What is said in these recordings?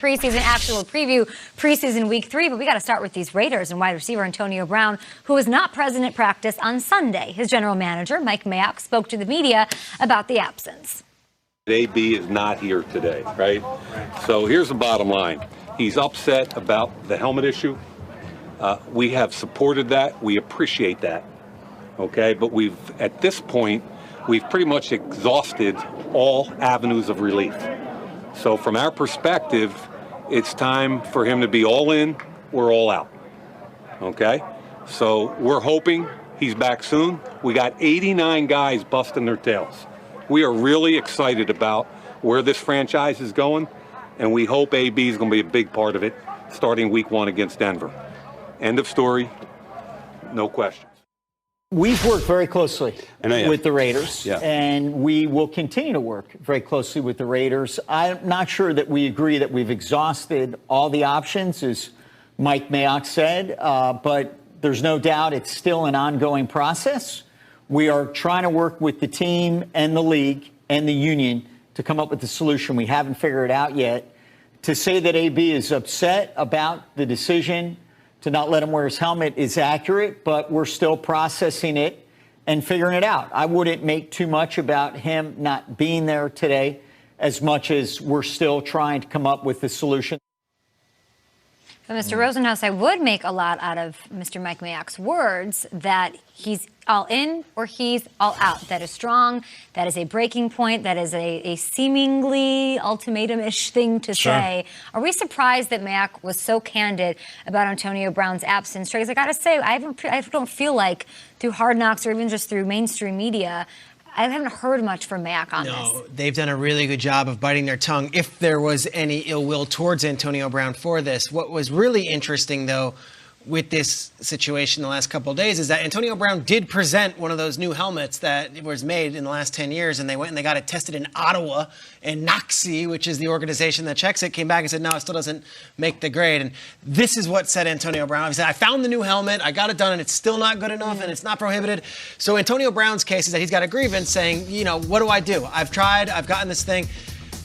Preseason action will preview preseason week 3, but we got to start with these Raiders and wide receiver Antonio Brown, who was not present at practice on Sunday. His general manager, Mike Mayock, spoke to the media about the absence. AB is not here today, right? So here's the bottom line. He's upset about the helmet issue. We have supported that. We appreciate that, okay? But at this point, we've pretty much exhausted all avenues of relief. So from our perspective, it's time for him to be all in or all out, okay? So we're hoping he's back soon. We got 89 guys busting their tails. We are really excited about where this franchise is going, and we hope AB is going to be a big part of it starting week 1 against Denver. End of story, no question. We've worked very closely with the Raiders, Yeah. and we will continue to work very closely with the Raiders. I'm not sure that we agree that we've exhausted all the options, as Mike Mayock said, but there's no doubt it's still an ongoing process. We are trying to work with the team and the league and the union to come up with a solution. We haven't figured it out yet. To say that AB is upset about the decision to not let him wear his helmet is accurate, but we're still processing it and figuring it out. I wouldn't make too much about him not being there today as much as we're still trying to come up with a solution. But Mr. Rosenhaus, I would make a lot out of Mr. Mike Mayock's words that he's all in or he's all out. That is strong. That is a breaking point. That is a seemingly ultimatum-ish thing to say. Are we surprised that Mayock was so candid about Antonio Brown's absence? Because I got to say, I don't feel like through Hard Knocks or even just through mainstream media, I haven't heard much from Mayock on this. No, they've done a really good job of biting their tongue if there was any ill will towards Antonio Brown for this. What was really interesting, though, with this situation the last couple of days is that Antonio Brown did present one of those new helmets that was made in the last 10 years, and they went and they got it tested in Ottawa, and NOCSI, which is the organization that checks it, came back and said, no, it still doesn't make the grade. And this is what said Antonio Brown. He said, I found the new helmet, I got it done, and it's still not good enough, and it's not prohibited. So Antonio Brown's case is that he's got a grievance saying, you know, what do I do? I've tried, I've gotten this thing.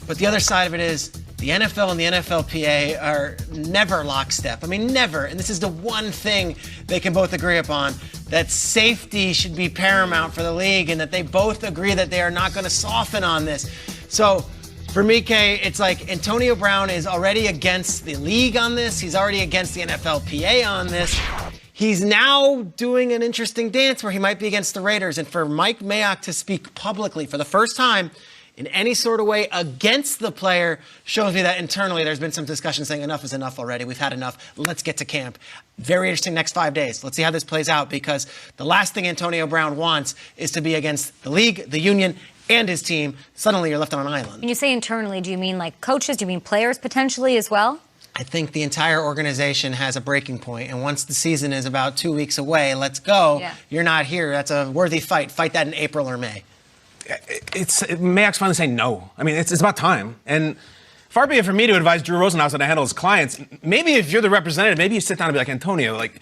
But the other side of it is, the NFL and the NFLPA are never lockstep. I mean, never. And this is the one thing they can both agree upon, that safety should be paramount for the league and that they both agree that they are not going to soften on this. So for me, Kay, it's like Antonio Brown is already against the league on this. He's already against the NFLPA on this. He's now doing an interesting dance where he might be against the Raiders. And for Mike Mayock to speak publicly for the first time in any sort of way against the player shows me that internally there's been some discussion saying enough is enough already. We've had enough. Let's get to camp. Very interesting next 5 days. Let's see how this plays out, because the last thing Antonio Brown wants is to be against the league, the union, and his team. Suddenly you're left on an island. When you say internally, do you mean like coaches? Do you mean players potentially as well? I think the entire organization has a breaking point, and once the season is about 2 weeks away, let's go. Yeah. You're not here. That's a worthy fight. Fight that in April or May. Mayock's finally saying no. I mean, it's about time. And far be it for me to advise Drew Rosenhaus how to handle his clients. Maybe if you're the representative, maybe you sit down and be like, Antonio, like,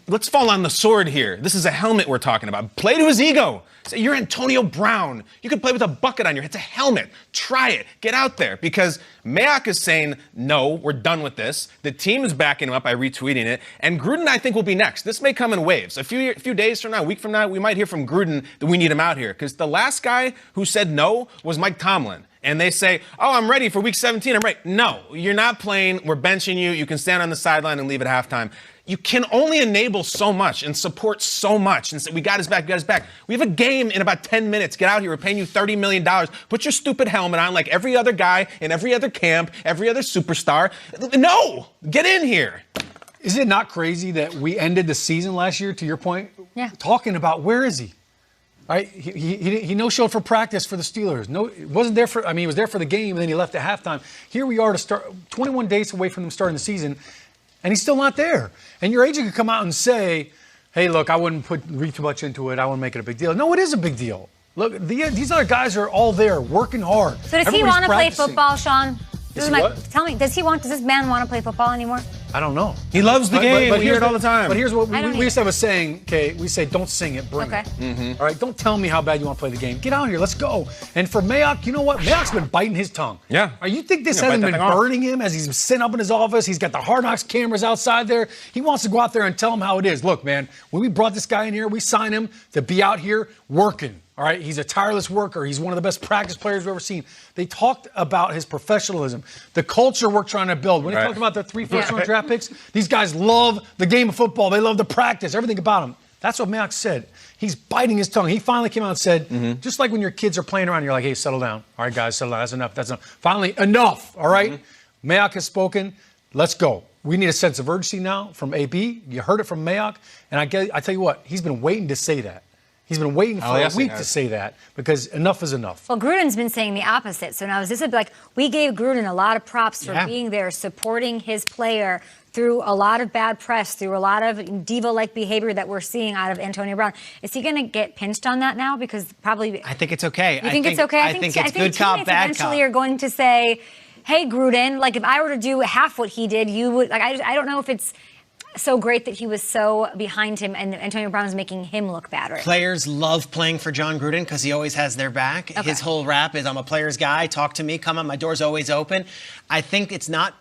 let's fall on the sword here. This is a helmet we're talking about. Play to his ego. Say, you're Antonio Brown. You could play with a bucket on your head. It's a helmet. Try it. Get out there. Because Mayock is saying, no, we're done with this. The team is backing him up by retweeting it. And Gruden, I think, will be next. This may come in waves. A few days from now, a week from now, we might hear from Gruden that we need him out here. Because the last guy who said no was Mike Tomlin. And they say, oh, I'm ready for week 17. I'm ready. No, you're not playing. We're benching you. You can stand on the sideline and leave at halftime. You can only enable so much and support so much and say, we got his back, we got his back. We have a game in about 10 minutes. Get out here. We're paying you $30 million. Put your stupid helmet on like every other guy in every other camp, every other superstar. No, get in here. Is it not crazy that we ended the season last year, to your point, talking about where is he? Right? He no-showed for practice for the Steelers. No, it wasn't there for, I mean, he was there for the game, and then he left at halftime. Here we are to start 21 days away from them starting the season, and he's still not there. And your agent could come out and say, hey, look, I wouldn't read too much into it. I wouldn't make it a big deal. No, it is a big deal. Look, these other guys are all there working hard. So does he want to play football, Sean? Tell me, does this man want to play football anymore? I don't know. He loves the game. We hear here's it all the time. But here's what I don't we used to have a saying, okay? We say, don't sing it, bring Okay. it. All right, don't tell me how bad you want to play the game. Get out here, let's go. And for Mayock, you know what? Mayock's been biting his tongue. Yeah. You think this Yeah, hasn't bite been that thing off. burning him as he's sitting up in his office? He's got the Hard Knocks cameras outside there. He wants to go out there and tell him how it is. Look, man, when we brought this guy in here, we signed him to be out here working. All right, he's a tireless worker. He's one of the best practice players we've ever seen. They talked about his professionalism, the culture we're trying to build. When they Right. talked about the 3 first-round draft picks, these guys love the game of football. They love the practice, everything about him. That's what Mayock said. He's biting his tongue. He finally came out and said, just like when your kids are playing around, you're like, hey, settle down. All right, guys, settle down. That's enough. That's enough. Finally, enough. All right? Mayock has spoken. Let's go. We need a sense of urgency now from AB. You heard it from Mayock. And I tell you what, he's been waiting to say that. He's been waiting for yes, a he week to has. say that because enough is enough. Well, Gruden's been saying the opposite. So now is this like we gave Gruden a lot of props for Yeah. being there, supporting his player through a lot of bad press, through a lot of diva-like behavior that we're seeing out of Antonio Brown. Is he going to get pinched on that now? Because probably I think it's okay. you think it's okay. I think it's good cop, teammates bad eventually cop. are going to say, "Hey, Gruden, like if I were to do half what he did, you would." Like I don't know if it's so great that he was so behind him and Antonio Brown is making him look bad right now. Players love playing for John Gruden because he always has their back. Okay. His whole rap is, I'm a player's guy, talk to me, come on, my door's always open. I think it's not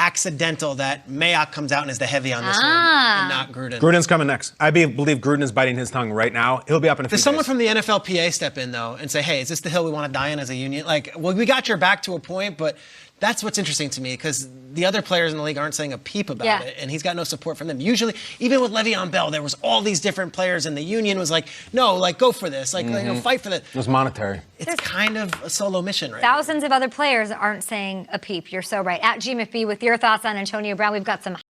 accidental that Mayock comes out and is the heavy on this one and not Gruden. Gruden's coming next. I believe Gruden is biting his tongue right now. He'll be up in a few Does someone days. from the NFLPA step in, though, and say, hey, is this the hill we want to die on as a union? Like, well, we got your back to a point, but that's what's interesting to me because the other players in the league aren't saying a peep about Yeah. it, and he's got no support from them. Usually, even with Le'Veon Bell, there was all these different players, and the union was like, no, like, go for this. Like, you know, fight for that. It was monetary. It's kind of a solo mission right now. Thousands of other players aren't saying a peep. You're so right. At GMFB with your thoughts on Antonio Brown, we've got some